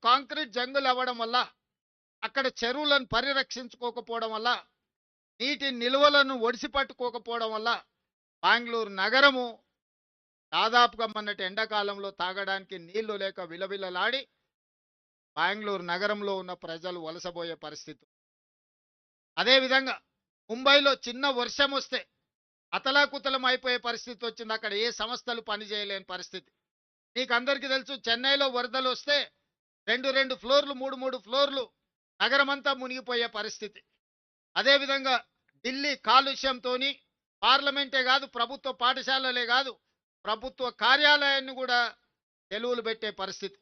Concrete జంగులు అవ్వడం వల్ల, అక్కడ చెరువులను పరిరక్షించుకోకపోవడం వల్ల, నీటి నిల్వలను ఒడిసి పట్టుకోకపోవడం వల్ల బెంగళూరు నగరము దాదాపుగా మొన్నటి ఎండాకాలంలో తాగడానికి నీళ్లు లేక విలవిలలాడి బెంగళూరు నగరంలో ఉన్న ప్రజలు వలసబోయే పరిస్థితి. అదేవిధంగా ముంబైలో చిన్న వర్షం వస్తే అతలాకుతలం అయిపోయే పరిస్థితి వచ్చింది. అక్కడ ఏ సంస్థలు పనిచేయలేని పరిస్థితి. మీకు అందరికీ తెలుసు, చెన్నైలో వరదలు వస్తే రెండు రెండు ఫ్లోర్లు, మూడు మూడు ఫ్లోర్లు నగరమంతా మునిగిపోయే పరిస్థితి. అదేవిధంగా ఢిల్లీ కాలుష్యంతో పార్లమెంటే కాదు, ప్రభుత్వ పాఠశాలలే కాదు, ప్రభుత్వ కార్యాలయాన్ని కూడా సెలవులు పెట్టే పరిస్థితి.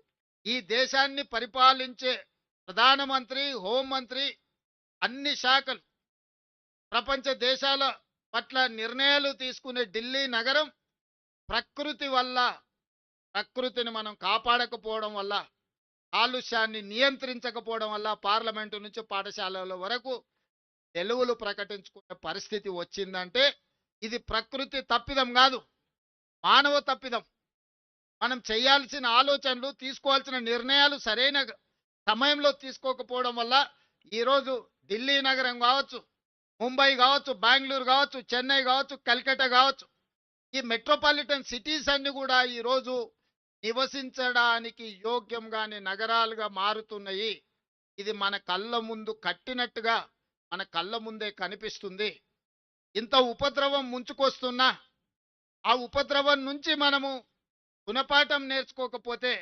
ఈ దేశాన్ని పరిపాలించే ప్రధానమంత్రి, హోంమంత్రి, అన్ని శాఖలు ప్రపంచ దేశాల పట్ల నిర్ణయాలు తీసుకునే ఢిల్లీ నగరం ప్రకృతి వల్ల, ప్రకృతిని మనం కాపాడకపోవడం వల్ల, కాలుష్యాన్ని నియంత్రించకపోవడం వల్ల పార్లమెంటు నుంచి పాఠశాలల వరకు సెలవులు ప్రకటించుకునే పరిస్థితి వచ్చిందంటే ఇది ప్రకృతి తప్పిదం కాదు, మానవ తప్పిదం. మనం చేయాల్సిన ఆలోచనలు, తీసుకోవాల్సిన నిర్ణయాలు సరైన సమయంలో తీసుకోకపోవడం వల్ల ఈరోజు ఢిల్లీ నగరం కావచ్చు, ముంబై కావచ్చు, బెంగళూరు కావచ్చు, చెన్నై కావచ్చు, కల్కట్టా కావచ్చు, ఈ మెట్రోపాలిటన్ సిటీస్ అన్ని కూడా ఈరోజు నివసించడానికి యోగ్యంగానే నగరాలుగా మారుతున్నాయి. ఇది మన కళ్ళ ముందు కట్టినట్టుగా మన కళ్ళ ముందే కనిపిస్తుంది. ఇంత ఉపద్రవం ముంచుకొస్తున్నా ఆ ఉపద్రవం నుంచి మనము గుణపాఠం నేర్చుకోకపోతే,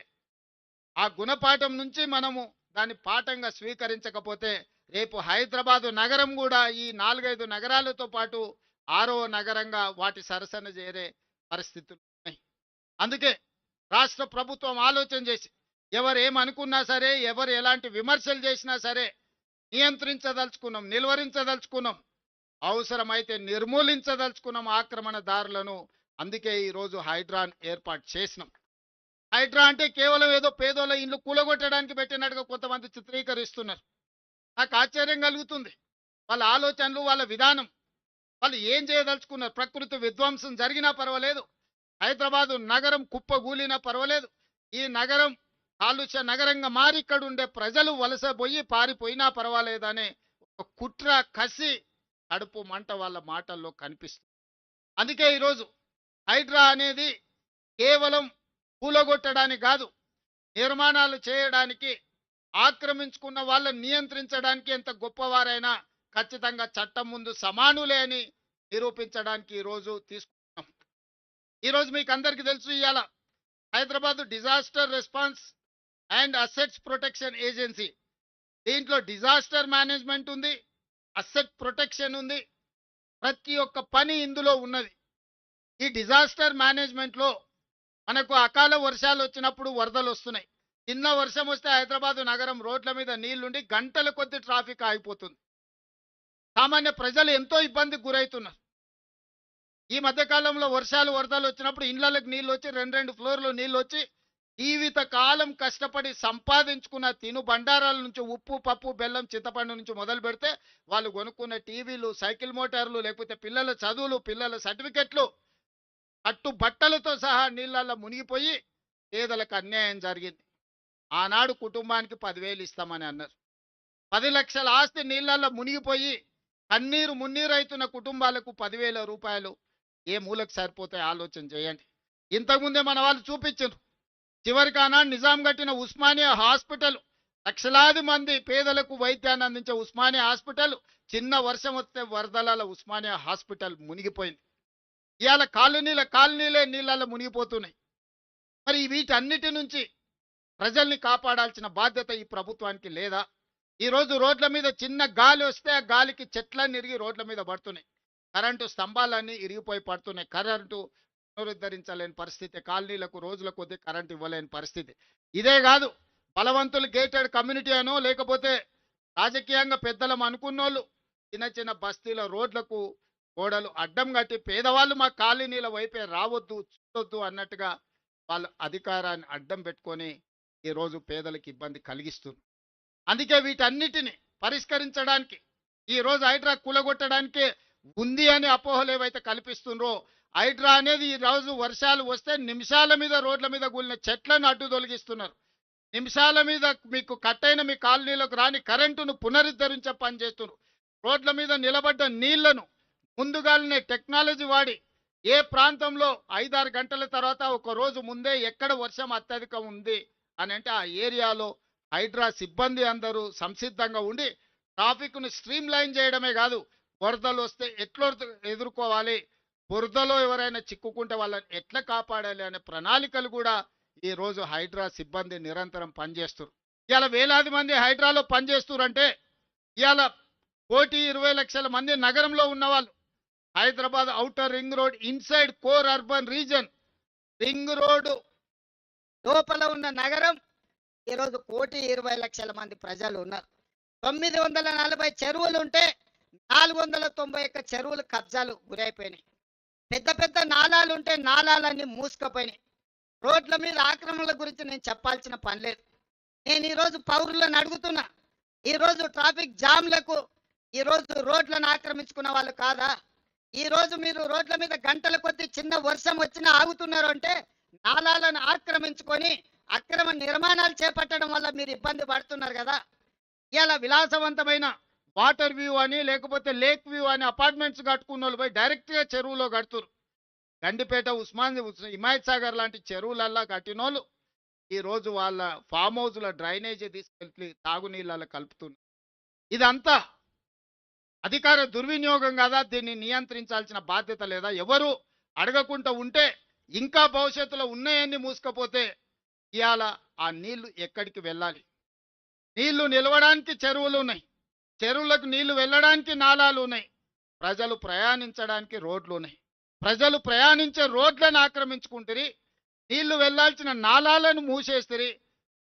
ఆ గుణపాఠం నుంచి మనము దాన్ని పాఠంగా స్వీకరించకపోతే రేపు హైదరాబాదు నగరం కూడా ఈ 4-5 నగరాలతో పాటు 6వ నగరంగా వాటి సరసన చేరే పరిస్థితులు ఉన్నాయి. అందుకే రాష్ట్ర ప్రభుత్వం ఆలోచన చేసి ఎవరు ఏమనుకున్నా సరే, ఎవరు ఎలాంటి విమర్శలు చేసినా సరే నియంత్రించదలుచుకున్నాం, నిలువరించదలుచుకున్నాం, అవసరమైతే నిర్మూలించదలుచుకున్నాం ఆక్రమణదారులను. అందుకే ఈరోజు హైడ్రాన్ ఏర్పాటు చేసినాం. హైడ్రా అంటే కేవలం ఏదో పేదోళ్ళ ఇల్లు కూలగొట్టడానికి పెట్టినట్టుగా కొంతమంది చిత్రీకరిస్తున్నారు. నాకు ఆశ్చర్యం కలుగుతుంది. వాళ్ళ ఆలోచనలు, వాళ్ళ విధానం, వాళ్ళు ఏం చేయదలుచుకున్నారు. ప్రకృతి విధ్వంసం జరిగినా పర్వాలేదు, హైదరాబాదు నగరం కుప్పగూలినా పర్వాలేదు, ఈ నగరం కాలుష్య నగరంగా మారి ఇక్కడ ఉండే ప్రజలు వలసపోయి పారిపోయినా పర్వాలేదనే ఒక కుట్ర, కసి, కడుపు మంట వాళ్ళ మాటల్లో కనిపిస్తుంది. అందుకే ఈరోజు హైడ్రా అనేది కేవలం కూలగొట్టడానికి కాదు, నిర్మాణాలు చేయడానికి, ఆక్రమించుకున్న వాళ్ళని నియంత్రించడానికి ఎంత గొప్పవారైనా ఖచ్చితంగా చట్టం ముందు సమానులే అని నిరూపించడానికి ఈరోజు తీసుకుంటున్నాం. ఈరోజు మీకు అందరికీ తెలుసు, ఇవాళ Hyderabad disaster response and assets protection agency, దీంట్లో డిజాస్టర్ మేనేజ్మెంట్ ఉంది, అసెట్ ప్రొటెక్షన్ ఉంది, ప్రతి ఒక్క పని ఇందులో ఉన్నది. ఈ డిజాస్టర్ మేనేజ్మెంట్లో మనకు అకాల వర్షాలు వచ్చినప్పుడు వరదలు వస్తున్నాయి. చిన్న వర్షం వస్తే హైదరాబాదు నగరం రోడ్ల మీద నీళ్లుండి గంటల కొద్ది ట్రాఫిక్ ఆగిపోతుంది. సామాన్య ప్రజలు ఎంతో ఇబ్బందికి గురవుతున్నారు. ఈ మధ్యకాలంలో వర్షాలు, వరదలు వచ్చినప్పుడు ఇళ్లకు నీళ్ళు వచ్చి 2 ఫ్లోర్లు నీళ్ళు వచ్చి జీవిత కాలం కష్టపడి సంపాదించుకున్న తిను బండారాల నుంచి ఉప్పు, పప్పు, బెల్లం, చింతపండు నుంచి మొదలు పెడితే వాళ్ళు కొనుక్కున్న టీవీలు, సైకిల్ మోటార్లు, లేకపోతే పిల్లల చదువులు, పిల్లల సర్టిఫికెట్లు, అట్టు బట్టలతో సహా నీళ్ళల్లో మునిగిపోయి పేదలకు అన్యాయం జరిగింది. ఆనాడు కుటుంబానికి 10,000 ఇస్తామని అన్నారు. 10 లక్షల ఆస్తి నీళ్ళల్లో మునిగిపోయి కన్నీరు మున్నీరు అవుతున్న కుటుంబాలకు 10,000 రూపాయలు ఏ మూలకు సరిపోతాయి ఆలోచన చేయండి. ఇంతకుముందే మన వాళ్ళు చూపించారు. చివరికి ఆనాడు నిజాం కట్టిన ఉస్మానియా హాస్పిటల్, లక్షలాది మంది పేదలకు వైద్యాన్ని అందించే ఉస్మానియా హాస్పిటల్ చిన్న వర్షం వస్తే వరదల ఉస్మానియా హాస్పిటల్ మునిగిపోయింది. ఇవాళ కాలనీలే నీళ్ళల్లో మునిగిపోతున్నాయి. మరి వీటన్నిటి నుంచి ప్రజల్ని కాపాడాల్సిన బాధ్యత ఈ ప్రభుత్వానికి లేదా? ఈరోజు రోడ్ల మీద చిన్న గాలి వస్తే ఆ గాలికి చెట్లన్నీ ఇరిగి రోడ్ల మీద పడుతున్నాయి, కరెంటు స్తంభాలన్నీ ఇరిగిపోయి పడుతున్నాయి, కరెంటు పునరుద్ధరించలేని పరిస్థితి, కాలనీలకు రోజుల కొద్దీ కరెంటు ఇవ్వలేని పరిస్థితి. ఇదే కాదు, బలవంతులు గేటెడ్ కమ్యూనిటీ అనో లేకపోతే రాజకీయంగా పెద్దలం అనుకున్నోళ్ళు చిన్న చిన్న బస్తీల రోడ్లకు గోడలు అడ్డం కట్టి పేదవాళ్ళు మా కాలనీల వైపే రావద్దు, చూడొద్దు అన్నట్టుగా వాళ్ళ అధికారాన్ని అడ్డం పెట్టుకొని ఈరోజు పేదలకు ఇబ్బంది కలిగిస్తుంది. అందుకే వీటన్నిటిని పరిష్కరించడానికి ఈరోజు హైడ్రా కూలగొట్టడానికే ఉంది అని అపోహలు ఏవైతే కల్పిస్తుండ్రో, హైడ్రా అనేది ఈ రోజు వర్షాలు వస్తే నిమిషాల మీద రోడ్ల మీద కూలిన చెట్లను అడ్డు తొలగిస్తున్నారు. నిమిషాల మీద మీకు కట్టైన మీ కాలనీలకు రాని కరెంటును పునరుద్ధరించే పని చేస్తున్నారు. రోడ్ల మీద నిలబడ్డ నీళ్లను ముందుగానే టెక్నాలజీ వాడి ఏ ప్రాంతంలో 5-6 గంటల తర్వాత ఒక రోజు ముందే ఎక్కడ వర్షం అత్యధికం ఉంది అని అంటే ఆ ఏరియాలో హైడ్రా సిబ్బంది అందరూ సంసిద్ధంగా ఉండి ట్రాఫిక్ను స్ట్రీమ్ లైన్ చేయడమే కాదు, వరదలు వస్తే ఎట్లా ఎదుర్కోవాలి, బురదలో ఎవరైనా చిక్కుకుంటే వాళ్ళని ఎట్లా కాపాడాలి అనే ప్రణాళికలు కూడా ఈ రోజు హైడ్రా సిబ్బంది నిరంతరం పనిచేస్తారు. ఇవాళ వేలాది మంది హైడ్రాలో పనిచేస్తున్నారంటే ఇవాళ 1,20,00,000 మంది నగరంలో ఉన్నవాళ్ళు Hyderabad outer ring road inside core urban reason ring road లోపల ఉన్న నగరం ఈరోజు 1,20,00,000 మంది ప్రజలు ఉన్నారు. 940 చెరువులు ఉంటే 491 చెరువులు కబ్జాలు గురైపోయినాయి. పెద్ద పెద్ద నాలాలు ఉంటే నాలాలన్నీ మూసుకుపోయినాయి. రోడ్ల మీద ఆక్రమణల గురించి నేను చెప్పాల్సిన పని లేదు. నేను ఈరోజు పౌరులను అడుగుతున్నా, ఈరోజు ట్రాఫిక్ జామ్లకు ఈరోజు రోడ్లను ఆక్రమించుకున్న వాళ్ళు కాదా? ఈరోజు మీరు రోడ్ల మీద గంటల కొద్ది చిన్న వర్షం వచ్చినా ఆగుతున్నారు అంటే నాలాలను ఆక్రమించుకొని అక్రమ నిర్మాణాలు చేపట్టడం వల్ల మీరు ఇబ్బంది పడుతున్నారు కదా. ఇలా విలాసవంతమైన వాటర్ వ్యూ అని లేకపోతే లేక్ వ్యూ అని అపార్ట్మెంట్స్ కట్టుకున్న వాళ్ళు పోయి డైరెక్ట్గా చెరువులో కడుతున్నారు. గండిపేట హిమాయత్ సాగర్ లాంటి చెరువులల్లా కట్టినోళ్ళు ఈరోజు వాళ్ళ ఫామ్ హౌస్ల డ్రైనేజీ తీసుకెళ్ళి తాగునీళ్ళలో కలుపుతున్నారు. ఇదంతా అధికార దుర్వినియోగం కదా, దీన్ని నియంత్రించాల్సిన బాధ్యత లేదా? ఎవరు అడగకుండా ఉంటే ఇంకా భవిష్యత్తులో ఉన్నాయన్నీ మూసుకపోతే ఇవాళ ఆ నీళ్లు ఎక్కడికి వెళ్ళాలి? నీళ్లు నిలవడానికి చెరువులు ఉన్నాయి, చెరువులకు నీళ్లు వెళ్ళడానికి నాలాలు ఉన్నాయి, ప్రజలు ప్రయాణించడానికి రోడ్లు ఉన్నాయి. ప్రజలు ప్రయాణించే రోడ్లను ఆక్రమించుకుంటారు, నీళ్లు వెళ్లాల్సిన నాలాలను మూసేస్తారు,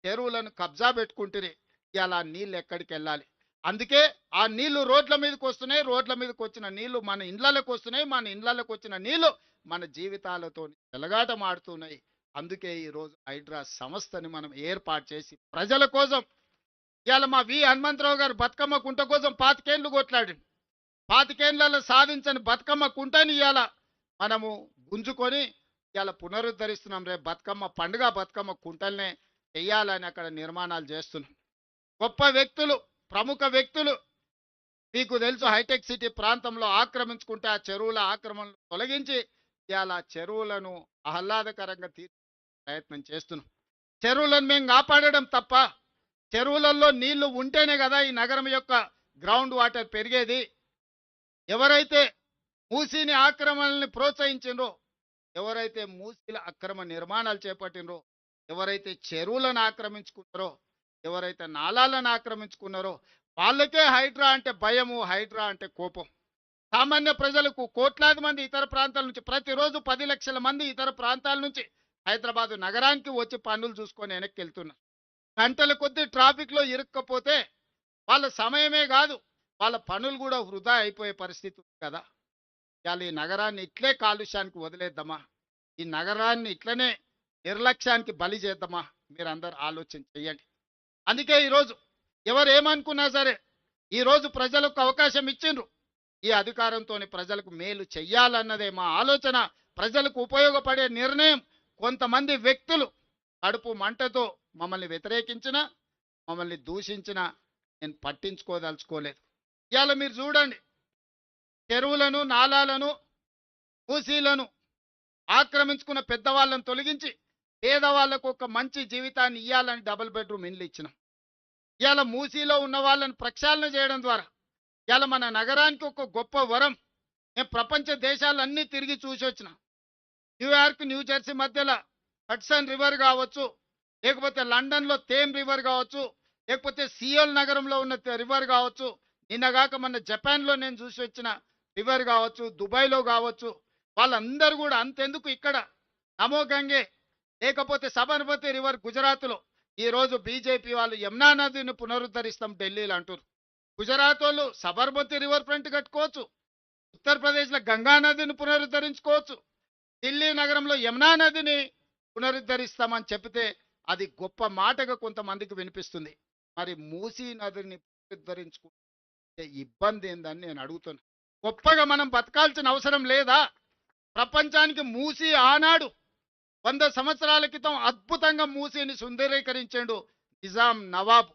చెరువులను కబ్జా పెట్టుకుంటారు. ఇలా నీళ్ళు ఎక్కడికి వెళ్ళాలి? అందుకే ఆ నీళ్లు రోడ్ల మీదకి వస్తున్నాయి, రోడ్ల మీదకి వచ్చిన నీళ్లు మన ఇండ్లలకు వస్తున్నాయి, మన ఇండ్లకు వచ్చిన నీళ్లు మన జీవితాలతో చెలగాటమాడుతున్నాయి. అందుకే ఈరోజు హైడ్రా సంస్థని మనం ఏర్పాటు చేసి ప్రజల కోసం ఇవాళ మా హనుమంతరావు గారు బతుకమ్మ కుంట కోసం 25 ఏళ్ళు కొట్లాడి 25 ఏళ్లలో సాధించని బతుకమ్మ కుంటని ఇవాళ మనము గుంజుకొని ఇవాళ పునరుద్ధరిస్తున్నాం. రేపు బతుకమ్మ పండుగ బతుకమ్మ కుంటల్నే చెయ్యాలని అక్కడ నిర్మాణాలు చేస్తున్నాం. గొప్ప వ్యక్తులు, ప్రముఖ వ్యక్తులు మీకు తెలుసు హైటెక్ సిటీ ప్రాంతంలో ఆక్రమించుకుంటే ఆ చెరువుల ఆక్రమణలు తొలగించి ఇవాళ చెరువులను ఆహ్లాదకరంగా తీర్చే ప్రయత్నం చేస్తున్నాం. చెరువులను మేము కాపాడడం తప్ప చెరువులలో నీళ్లు ఉంటేనే కదా ఈ నగరం యొక్క గ్రౌండ్ వాటర్ పెరిగేది. ఎవరైతే మూసీని ఆక్రమణల్ని ప్రోత్సహించిండ్రో, ఎవరైతే మూసీల అక్రమ నిర్మాణాలు చేపట్టినరో, ఎవరైతే చెరువులను ఆక్రమించుకున్నారో, ఎవరైతే నాలాలను ఆక్రమించుకున్నారో వాళ్ళకే హైడ్రా అంటే భయము, హైడ్రా అంటే కోపం. సామాన్య ప్రజలకు కోట్లాది మంది ఇతర ప్రాంతాల నుంచి ప్రతిరోజు 10 లక్షల మంది ఇతర ప్రాంతాల నుంచి హైదరాబాద్ నగరానికి వచ్చి పనులు చూసుకొని వెనక్కి వెళ్తున్నారు. గంటల కొద్దీ ట్రాఫిక్లో ఇరుక్కపోతే వాళ్ళ సమయమే కాదు వాళ్ళ పనులు కూడా వృధా అయిపోయే పరిస్థితి ఉంది కదా. ఇవాళ ఈ నగరాన్ని ఇట్లే కాలుష్యానికి వదిలేద్దామా? ఈ నగరాన్ని ఇట్లనే నిర్లక్ష్యానికి బలి చేద్దామా? మీరందరూ ఆలోచన చెయ్యండి. అందుకే ఈరోజు ఎవరు ఏమనుకున్నా సరే ఈరోజు ప్రజలకు అవకాశం ఇచ్చిండ్రు. ఈ అధికారంతో ప్రజలకు మేలు చెయ్యాలన్నదే మా ఆలోచన. ప్రజలకు ఉపయోగపడే నిర్ణయం కొంతమంది వ్యక్తులు కడుపు మంటతో మమ్మల్ని వ్యతిరేకించినా, మమ్మల్ని దూషించినా నేను పట్టించుకోదలుచుకోలేదు. ఇవాళ మీరు చూడండి, చెరువులను, నాలాలను, మూసీలను ఆక్రమించుకున్న పెద్దవాళ్ళను తొలగించి పేదవాళ్లకు ఒక మంచి జీవితాన్ని ఇవ్వాలని 2 బెడ్రూమ్ ఇండ్లు ఇచ్చినాం. ఇవాళ మూసీలో ఉన్న వాళ్ళని ప్రక్షాళన చేయడం ద్వారా ఇవాళ మన నగరానికి ఒక గొప్ప వరం. నేను ప్రపంచ దేశాలన్నీ తిరిగి చూసి వచ్చిన. న్యూయార్క్, న్యూజెర్సీ మధ్యలో హడ్సన్ రివర్ కావచ్చు, లేకపోతే లండన్లో థేమ్ రివర్ కావచ్చు, లేకపోతే సియోల్ నగరంలో ఉన్న రివర్ కావచ్చు, నిన్నగాక మన జపాన్లో నేను చూసి వచ్చిన రివర్ కావచ్చు, దుబాయ్లో కావచ్చు, వాళ్ళందరూ కూడా అంతెందుకు ఇక్కడ నమో గంగే లేకపోతే సబర్మతి రివర్ గుజరాత్లో ఈరోజు బీజేపీ వాళ్ళు యమునా నదిని పునరుద్ధరిస్తాం ఢిల్లీలో అంటారు. గుజరాత్ వాళ్ళు సబర్మతి రివర్ ఫ్రంట్ కట్టుకోవచ్చు, ఉత్తరప్రదేశ్లో గంగా నదిని పునరుద్ధరించుకోవచ్చు, ఢిల్లీ నగరంలో యమునా నదిని పునరుద్ధరిస్తామని చెప్తే అది గొప్ప మాటగా కొంతమందికి వినిపిస్తుంది. మరి మూసీ నదిని పునరుద్ధరించుకుంటే ఇబ్బంది ఏందని నేను అడుగుతున్నా. గొప్పగా మనం బతకాల్సిన అవసరం లేదా? ప్రపంచానికి మూసీ ఆనాడు 100 సంవత్సరాల క్రితం అద్భుతంగా మూసీని సుందరీకరించాడు నిజాం, నవాబ్.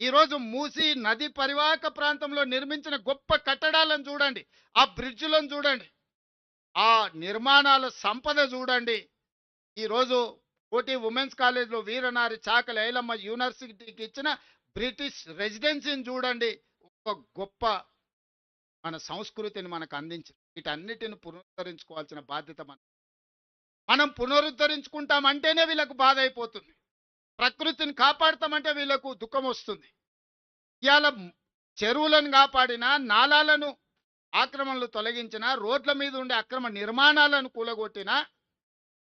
ఈరోజు మూసి నది పరివాహక ప్రాంతంలో నిర్మించిన గొప్ప కట్టడాలను చూడండి, ఆ బ్రిడ్జ్లను చూడండి, ఆ నిర్మాణాల సంపద చూడండి. ఈరోజు కోటి ఉమెన్స్ కాలేజ్లో వీరనారి చాకలి ఐలమ్మ యూనివర్సిటీకి ఇచ్చిన బ్రిటిష్ రెసిడెన్సీని చూడండి. ఒక గొప్ప మన సంస్కృతిని మనకు అందించి వీటన్నిటిని పునరుద్ధరించుకోవాల్సిన బాధ్యత మనం పునరుద్ధరించుకుంటామంటేనే వీళ్ళకు బాధ అయిపోతుంది. ప్రకృతిని కాపాడతామంటే వీళ్ళకు దుఃఖం వస్తుంది. ఇవాళ చెరువులను కాపాడినా, నాలాలను ఆక్రమణలు తొలగించిన, రోడ్ల మీద ఉండే అక్రమ నిర్మాణాలను కూలగొట్టినా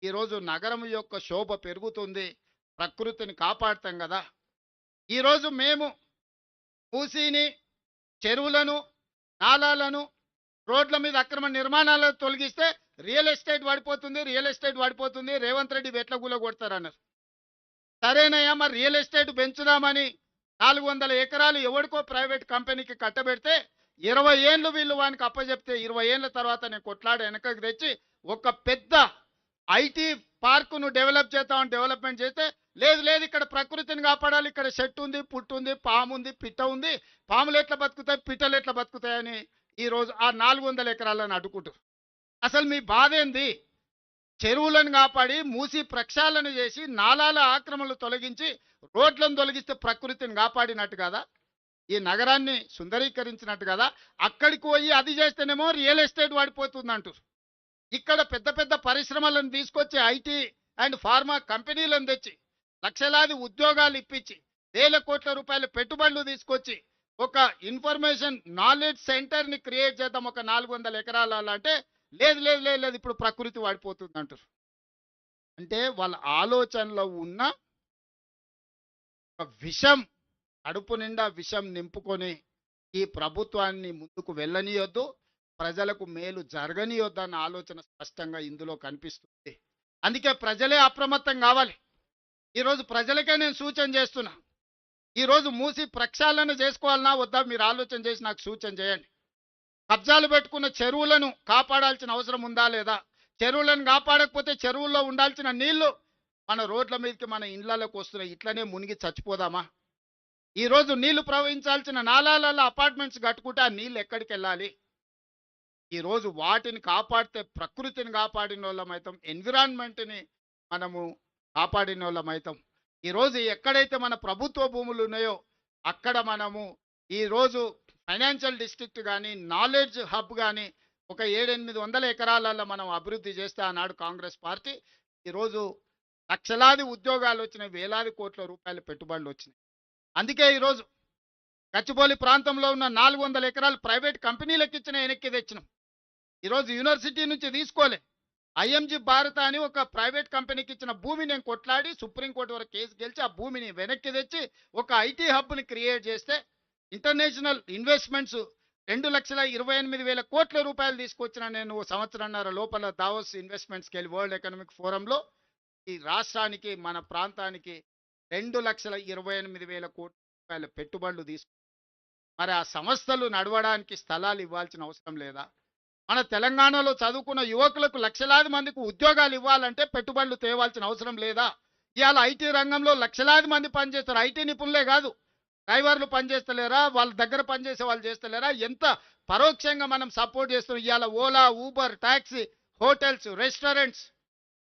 ఈరోజు నగరం యొక్క శోభ పెరుగుతుంది. ప్రకృతిని కాపాడతాం కదా. ఈరోజు మేము మూసీని, చెరువులను, నాలాలను, రోడ్ల మీద అక్రమ నిర్మాణాలను తొలగిస్తే రియల్ ఎస్టేట్ పడిపోతుంది, రియల్ ఎస్టేట్ పడిపోతుంది, రేవంత్ రెడ్డి వెట్ల కూలగొడతారన్నారు. సరేనయ్యా, మరి రియల్ ఎస్టేట్ పెంచుదామని 400 ఎకరాలు ఎవరికో ప్రైవేట్ కంపెనీకి కట్టబెడితే 20 ఏళ్ళు వీళ్ళు వానికి అప్పచెప్తే 20 ఏళ్ళ తర్వాత నేను కొట్లాడి వెనకకి తెచ్చి ఒక పెద్ద ఐటీ పార్కును డెవలప్ చేద్దామని డెవలప్మెంట్ చేస్తే లేదు లేదు, ఇక్కడ ప్రకృతిని కాపాడాలి, ఇక్కడ చెట్టు ఉంది, పుట్టు ఉంది, పాము ఉంది, పిట్ట ఉంది, పాములు ఎట్లా బతుకుతాయి, పిట్టలు ఎట్లా బతుకుతాయని ఈరోజు ఆ 400 ఎకరాలను అడ్డుకుంటారు. అసలు మీ బాధ ఏంది? చెరువులను కాపాడి మూసి ప్రక్షాళన చేసి నాలాల ఆక్రమణలు తొలగించి రోడ్లను తొలగిస్తే ప్రకృతిని కాపాడినట్టు కదా, ఈ నగరాన్ని సుందరీకరించినట్టు కదా. అక్కడికి పోయి అది చేస్తేనేమో రియల్ ఎస్టేట్ పడిపోతుంది అంటారు. ఇక్కడ పెద్ద పెద్ద పరిశ్రమలను తీసుకొచ్చి ఐటీ అండ్ ఫార్మా కంపెనీలను తెచ్చి లక్షలాది ఉద్యోగాలు ఇప్పించి వేల కోట్ల రూపాయల పెట్టుబడులు తీసుకొచ్చి ఒక ఇన్ఫర్మేషన్ నాలెడ్జ్ సెంటర్ని క్రియేట్ చేద్దాం ఒక 400 ఎకరాల అంటే లేదు లేదు లేదు లేదు, ఇప్పుడు ప్రకృతి వాడిపోతుంది అంటారు. అంటే వాళ్ళ ఆలోచనలో ఉన్న ఒక విషం, కడుపు నిండా విషం నింపుకొని ఈ ప్రభుత్వాన్ని ముందుకు వెళ్ళనీయొద్దు, ప్రజలకు మేలు జరగనీయొద్దు అన్న ఆలోచన స్పష్టంగా ఇందులో కనిపిస్తుంది. అందుకే ప్రజలే అప్రమత్తం కావాలి. ఈరోజు ప్రజలకే నేను సూచన చేస్తున్నా. ఈరోజు మూసి ప్రక్షాళన చేసుకోవాలన్నా వద్దా మీరు ఆలోచన చేసి నాకు సూచన చేయండి. కబ్జాలు పెట్టుకున్న చెరువులను కాపాడాల్సిన అవసరం ఉందా లేదా? చెరువులను కాపాడకపోతే చెరువుల్లో ఉండాల్సిన నీళ్లు మన రోడ్ల మీదకి, మన ఇండ్లలోకి వస్తున్నాయి. ఇట్లనే మునిగి చచ్చిపోదామా? ఈరోజు నీళ్లు ప్రవహించాల్సిన నాలాలలో అపార్ట్మెంట్స్ కట్టుకుంటే ఆ నీళ్ళు ఎక్కడికి వెళ్ళాలి? ఈరోజు వాటిని కాపాడితే ప్రకృతిని కాపాడిన వాళ్ళమైతాం, ఎన్విరాన్మెంట్ని మనము కాపాడిన వాళ్ళమైతాం. ఈరోజు ఎక్కడైతే మన ప్రభుత్వ భూములు ఉన్నాయో అక్కడ మనము ఈరోజు ఫైనాన్షియల్ డిస్ట్రిక్ట్ కానీ, నాలెడ్జ్ హబ్ కానీ ఒక 700-800 ఎకరాలలో మనం అభివృద్ధి చేస్తే ఆనాడు కాంగ్రెస్ పార్టీ ఈరోజు లక్షలాది ఉద్యోగాలు వచ్చినాయి, వేలాది కోట్ల రూపాయల పెట్టుబడులు వచ్చినాయి. అందుకే ఈరోజు గచ్చిబౌలి ప్రాంతంలో ఉన్న 400 ఎకరాలు ప్రైవేట్ కంపెనీలకు ఇచ్చిన వెనక్కి తెచ్చినాం. ఈరోజు యూనివర్సిటీ నుంచి తీసుకోలే, ఐఎంజీ భారత అని ఒక ప్రైవేట్ కంపెనీకి ఇచ్చిన భూమి నేను కొట్లాడి సుప్రీంకోర్టు వరకు కేసు గెలిచి ఆ భూమిని వెనక్కి తెచ్చి ఒక ఐటీ హబ్ని క్రియేట్ చేస్తే ఇంటర్నేషనల్ ఇన్వెస్ట్మెంట్స్ 2,28,000 కోట్ల రూపాయలు తీసుకొచ్చిన నేను సంవత్సరంన్నర లోపల దావోస్ ఇన్వెస్ట్మెంట్స్కి వెళ్ళి వరల్డ్ ఎకనామిక్ ఫోరంలో ఈ రాష్ట్రానికి, మన ప్రాంతానికి 2,28,000 కోట్ల రూపాయల పెట్టుబడులు తీసుకు. మరి ఆ సంస్థలు నడవడానికి స్థలాలు ఇవ్వాల్సిన అవసరం లేదా? మన తెలంగాణలో చదువుకున్న యువకులకు లక్షలాది మందికి ఉద్యోగాలు ఇవ్వాలంటే పెట్టుబడులు తేవాల్సిన అవసరం లేదా? ఇవాళ ఐటీ రంగంలో లక్షలాది మంది పనిచేస్తారు. ఐటీ నిపుణులే కాదు, డ్రైవర్లు పనిచేస్తలేరా, వాళ్ళ దగ్గర పనిచేసే వాళ్ళు చేస్తలేరా? ఎంత పరోక్షంగా మనం సపోర్ట్ చేస్తున్నాం. ఇవాళ Ola, Uber, taxi, hotels, restaurants,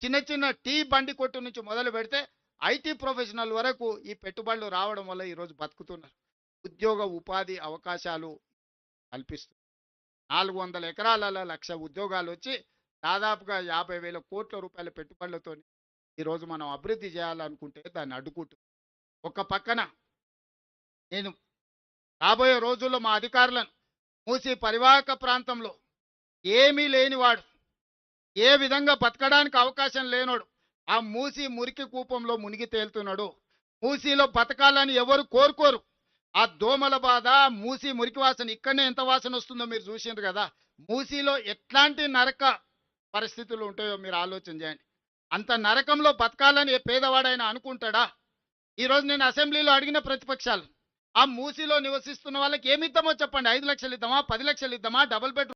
చిన్న చిన్న టీ బండి కొట్టు నుంచి మొదలు పెడితే ఐటీ ప్రొఫెషనల్ వరకు ఈ పెట్టుబడులు రావడం వల్ల ఈరోజు బతుకుతున్నారు. ఉద్యోగ ఉపాధి అవకాశాలు కల్పిస్తున్నారు. 400 ఎకరాలలో 1,00,000 ఉద్యోగాలు వచ్చి దాదాపుగా 50,000 కోట్ల రూపాయల పెట్టుబడులతో ఈరోజు మనం అభివృద్ధి చేయాలనుకుంటే దాన్ని అడ్డుకుంటుంది. ఒక పక్కన నేను రాబోయే రోజుల్లో మా అధికారులను మూసి పరివాహక ప్రాంతంలో ఏమీ లేనివాడు, ఏ విధంగా బతకడానికి అవకాశం లేనోడు ఆ మూసి మురికి కూపంలో మునిగి తేలుతున్నాడు. మూసిలో బతకాలని ఎవరు కోరుకోరు. ఆ దోమల బాధ, మూసి మురికి వాసన, ఇక్కడనే ఎంత వాసన వస్తుందో మీరు చూసిండ్రు కదా. మూసిలో ఎట్లాంటి నరక పరిస్థితులు ఉంటాయో మీరు ఆలోచన చేయండి. అంత నరకంలో బతకాలని ఏ పేదవాడైనా అనుకుంటాడా? ఈరోజు నేను అసెంబ్లీలో అడిగిన ప్రతిపక్షాలు, ఆ మూసిలో నివసిస్తున్న వాళ్ళకి ఏమి ఇద్దామో చెప్పండి. 5 లక్షలు ఇద్దామా, 10 లక్షలు ఇద్దామా, డబుల్ బెడ్